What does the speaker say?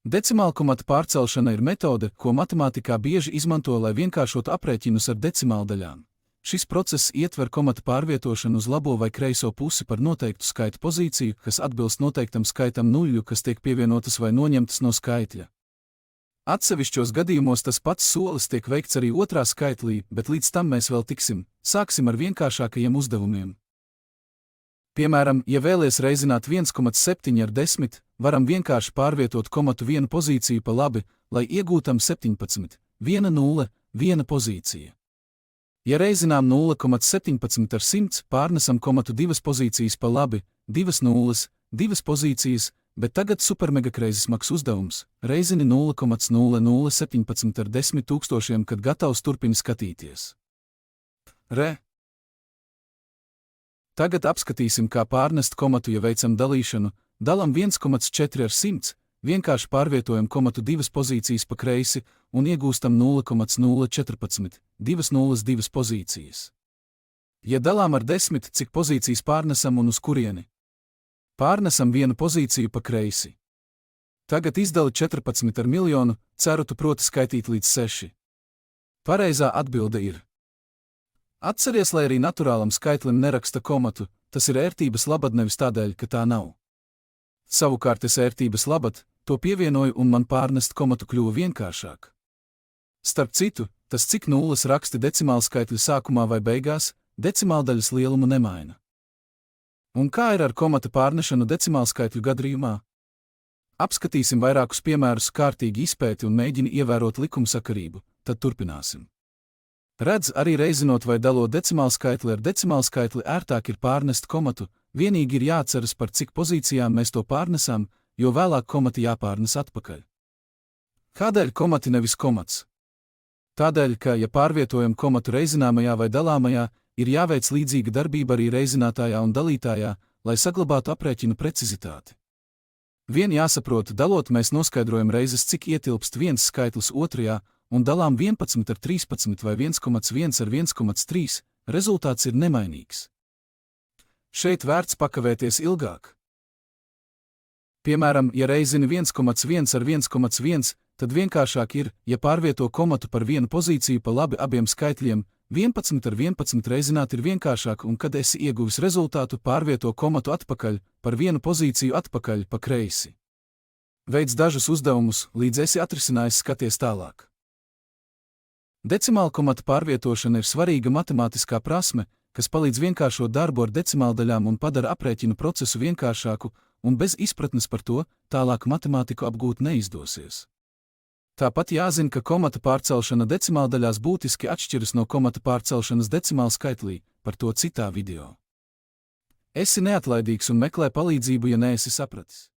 Decimālkomata pārcelšana ir metode, ko matemātikā bieži izmanto, lai vienkāršotu aprēķinus ar decimāldaļām. Šis process ietver komata pārvietošanu uz labo vai kreiso pusi par noteiktu skaita pozīciju, kas atbilst noteiktam skaitam nulļu, kas tiek pievienotas vai noņemtas no skaitļa. Atsevišķos gadījumos tas pats solis tiek veikts arī otrā skaitlī, bet līdz tam mēs vēl tiksim. Sāksim ar vienkāršākajiem uzdevumiem. Piemēram, ja vēlies reizināt 1,7 ar 10, varam vienkārši pārvietot komatu vienu pozīciju pa labi, lai iegūtam 17, 1 0, 1 pozīcija. Ja reizinām 0,17 ar 100, pārnesam komatu divas pozīcijas pa labi, 2 nulles, 2 pozīcijas, bet tagad supermegakreizes smags uzdevums – reizini 0,0017 ar 10 000, kad gatavs turpini skatīties. Tagad apskatīsim, kā pārnest komatu, ja veicam dalīšanu. Dalam 1,4 ar 100, vienkārši pārvietojam komatu divas pozīcijas pa kreisi un iegūstam 0,014, 2 nulles 2 pozīcijas. Ja dalām ar 10, cik pozīcijas pārnesam un uz kurieni? Pārnesam vienu pozīciju pa kreisi. Tagad izdali 14 ar miljonu, ceru tu proti skaitīt līdz 6. Pareizā atbilde ir. Atceries, lai arī naturālam skaitlim neraksta komatu, tas ir ērtības labad, nevis tādēļ, ka tā nav. Savukārt es ērtības labad, to pievienoju un man pārnest komatu kļuva vienkāršāk. Starp citu, tas cik nulles raksti decimālskaitļu sākumā vai beigās, decimāldaļas lielumu nemaina. Un kā ir ar komata pārnešanu decimālskaitļu gadījumā? Apskatīsim vairākus piemērus, kārtīgi izpēti un mēģini ievērot likumsakarību, tad turpināsim. Redz, arī reizinot vai dalot decimālskaitli ar decimālskaitli ērtāk ir pārnest komatu, vienīgi ir jāatceras, par cik pozīcijām mēs to pārnesam, jo vēlāk komati jāpārnes atpakaļ. Kādēļ komati nevis komats? Tādēļ, ka, ja pārvietojam komatu reizināmajā vai dalāmajā, ir jāveic līdzīga darbība arī reizinātājā un dalītājā, lai saglabātu aprēķinu precizitāti. Vien jāsaprot, dalot mēs noskaidrojam reizes, cik ietilpst viens skaitlis otrajā, un dalām 11 ar 13 vai 1,1 ar 1,3, rezultāts ir nemainīgs. Šeit vērts pakavēties ilgāk. Piemēram, ja reizini 1,1 ar 1,1, tad vienkāršāk ir, ja pārvieto komatu par vienu pozīciju pa labi abiem skaitļiem, 11 ar 11 reizināt ir vienkāršāk, un kad esi ieguvis rezultātu, pārvieto komatu atpakaļ, par vienu pozīciju atpakaļ pa kreisi. Veic dažus uzdevumus, līdz esi atrisinājis, skaties tālāk. Decimālkomata pārvietošana ir svarīga matemātiskā prasme, kas palīdz vienkāršot darbu ar decimāldaļām un padara aprēķinu procesu vienkāršāku, un bez izpratnes par to tālāk matemātiku apgūt neizdosies. Tāpat jāzina, ka komata pārcelšana decimāldaļās būtiski atšķiras no komata pārcelšanas decimālskaitlī, par to citā video. Esi neatlaidīgs un meklē palīdzību, ja neesi sapratis.